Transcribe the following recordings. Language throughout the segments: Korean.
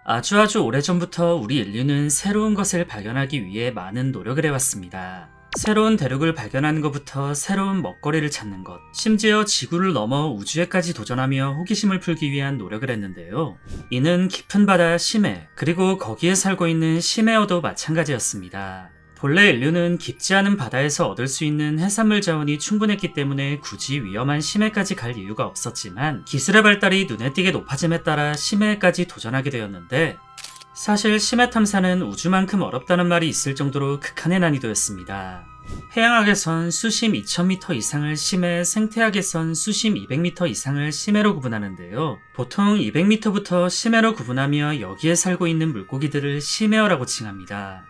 아주 오래전부터 우리 인류는 새로운 것을 발견하기 위해 많은 노력을 해왔습니다. 새로운 대륙을 발견하는 것부터 새로운 먹거리를 찾는 것, 심지어 지구를 넘어 우주에까지 도전하며 호기심을 풀기 위한 노력을 했는데요. 이는 깊은 바다 심해, 그리고 거기에 살고 있는 심해어도 마찬가지였습니다. 본래 인류는 깊지 않은 바다에서 얻을 수 있는 해산물 자원이 충분했기 때문에 굳이 위험한 심해까지 갈 이유가 없었지만 기술의 발달이 눈에 띄게 높아짐에 따라 심해까지 도전하게 되었는데, 사실 심해 탐사는 우주만큼 어렵다는 말이 있을 정도로 극한의 난이도였습니다. 해양학에선 수심 2000m 이상을 심해, 생태학에선 수심 200m 이상을 심해로 구분하는데요. 보통 200m부터 심해로 구분하며 여기에 살고 있는 물고기들을 심해어라고 칭합니다.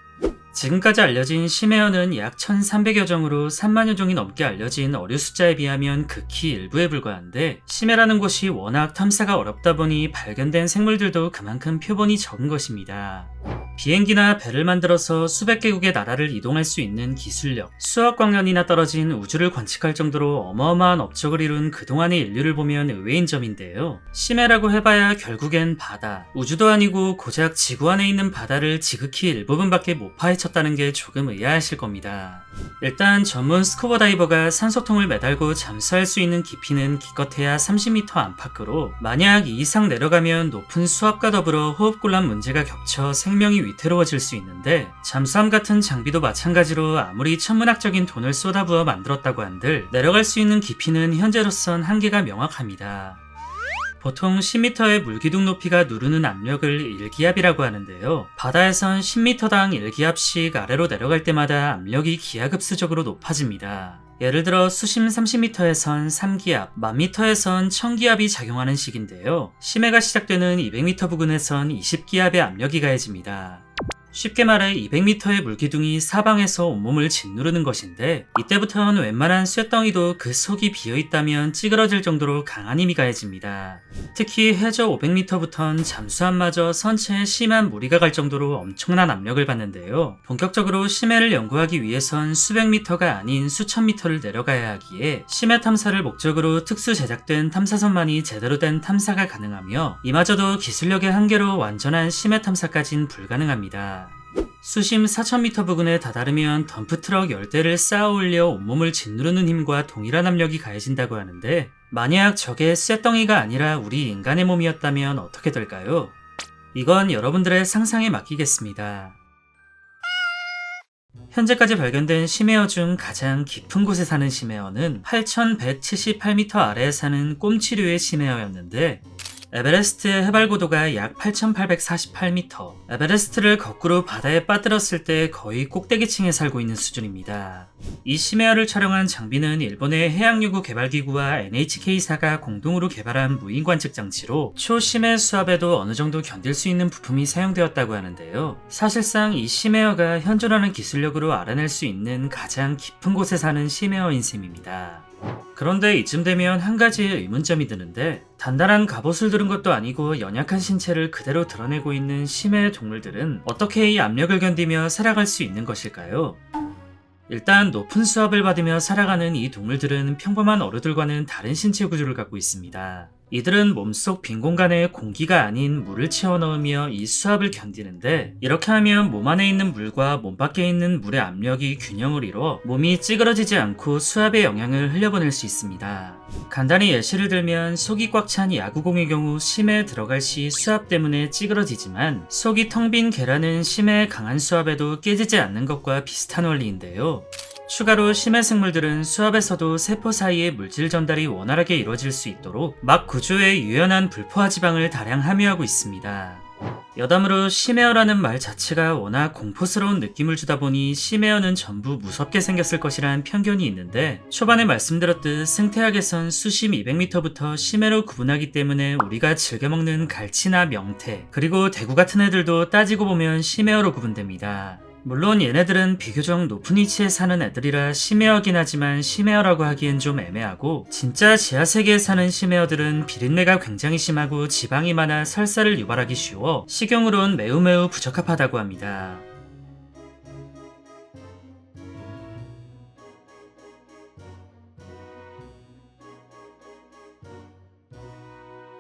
지금까지 알려진 심해어는 약 1300여 종으로 3만여 종이 넘게 알려진 어류 숫자에 비하면 극히 일부에 불과한데, 심해라는 곳이 워낙 탐사가 어렵다 보니 발견된 생물들도 그만큼 표본이 적은 것입니다. 비행기나 배를 만들어서 수백 개국의 나라를 이동할 수 있는 기술력, 수억 광년이나 떨어진 우주를 관측할 정도로 어마어마한 업적을 이룬 그동안의 인류를 보면 의외인 점인데요. 심해라고 해봐야 결국엔 바다, 우주도 아니고 고작 지구 안에 있는 바다를 지극히 일부분밖에 못 파헤쳤다는 게 조금 의아하실 겁니다. 일단 전문 스쿠버 다이버가 산소통을 매달고 잠수할 수 있는 깊이는 기껏해야 30m 안팎으로, 만약 이 이상 내려가면 높은 수압과 더불어 호흡곤란 문제가 겹쳐 생명이 위태로워질 수 있는데, 잠수함 같은 장비도 마찬가지로 아무리 천문학적인 돈을 쏟아부어 만들었다고 한들 내려갈 수 있는 깊이는 현재로선 한계가 명확합니다. 보통 10m의 물기둥 높이가 누르는 압력을 1기압이라고 하는데요. 바다에선 10m당 1기압씩 아래로 내려갈 때마다 압력이 기하급수적으로 높아집니다. 예를 들어 수심 30m에선 3기압, 10,000m에선 1000기압이 작용하는 식인데요. 심해가 시작되는 200m 부근에선 20기압의 압력이 가해집니다. 쉽게 말해 200m의 물기둥이 사방에서 온몸을 짓누르는 것인데, 이때부터는 웬만한 쇳덩이도 그 속이 비어있다면 찌그러질 정도로 강한 힘이 가해집니다. 특히 해저 500m부터는 잠수함마저 선체에 심한 무리가 갈 정도로 엄청난 압력을 받는데요. 본격적으로 심해를 연구하기 위해선 수백 미터가 아닌 수천 미터를 내려가야 하기에 심해 탐사를 목적으로 특수 제작된 탐사선만이 제대로 된 탐사가 가능하며, 이마저도 기술력의 한계로 완전한 심해 탐사까진 불가능합니다. 수심 4000m 부근에 다다르면 덤프트럭 10대를 쌓아 올려 온몸을 짓누르는 힘과 동일한 압력이 가해진다고 하는데, 만약 저게 쇳덩이가 아니라 우리 인간의 몸이었다면 어떻게 될까요? 이건 여러분들의 상상에 맡기겠습니다. 현재까지 발견된 심해어 중 가장 깊은 곳에 사는 심해어는 8178m 아래에 사는 꼼치류의 심해어였는데, 에베레스트의 해발 고도가 약 8848m, 에베레스트를 거꾸로 바다에 빠뜨렸을 때 거의 꼭대기층에 살고 있는 수준입니다. 이 심해어를 촬영한 장비는 일본의 해양연구 개발기구와 NHK사가 공동으로 개발한 무인 관측 장치로 초심해 수압에도 어느 정도 견딜 수 있는 부품이 사용되었다고 하는데요. 사실상 이 심해어가 현존하는 기술력으로 알아낼 수 있는 가장 깊은 곳에 사는 심해어인 셈입니다. 그런데 이쯤 되면 한 가지 의문점이 드는데, 단단한 갑옷을 두른 것도 아니고 연약한 신체를 그대로 드러내고 있는 심해 동물들은 어떻게 이 압력을 견디며 살아갈 수 있는 것일까요? 일단 높은 수압을 받으며 살아가는 이 동물들은 평범한 어류들과는 다른 신체 구조를 갖고 있습니다. 이들은 몸속 빈 공간에 공기가 아닌 물을 채워 넣으며 이 수압을 견디는데, 이렇게 하면 몸 안에 있는 물과 몸 밖에 있는 물의 압력이 균형을 이뤄 몸이 찌그러지지 않고 수압의 영향을 흘려보낼 수 있습니다. 간단히 예시를 들면 속이 꽉 찬 야구공의 경우 심해에 들어갈 시 수압 때문에 찌그러지지만, 속이 텅 빈 계란은 심해의 강한 수압에도 깨지지 않는 것과 비슷한 원리인데요. 추가로 심해 생물들은 수압에서도 세포 사이의 물질 전달이 원활하게 이루어질 수 있도록 막 구조에 유연한 불포화 지방을 다량 함유하고 있습니다. 여담으로 심해어라는 말 자체가 워낙 공포스러운 느낌을 주다 보니 심해어는 전부 무섭게 생겼을 것이란 편견이 있는데, 초반에 말씀드렸듯 생태학에선 수심 200m부터 심해로 구분하기 때문에 우리가 즐겨 먹는 갈치나 명태, 그리고 대구 같은 애들도 따지고 보면 심해어로 구분됩니다. 물론 얘네들은 비교적 높은 위치에 사는 애들이라 심해어긴 하지만 심해어라고 하기엔 좀 애매하고, 진짜 지하세계에 사는 심해어들은 비린내가 굉장히 심하고 지방이 많아 설사를 유발하기 쉬워 식용으론 매우 부적합하다고 합니다.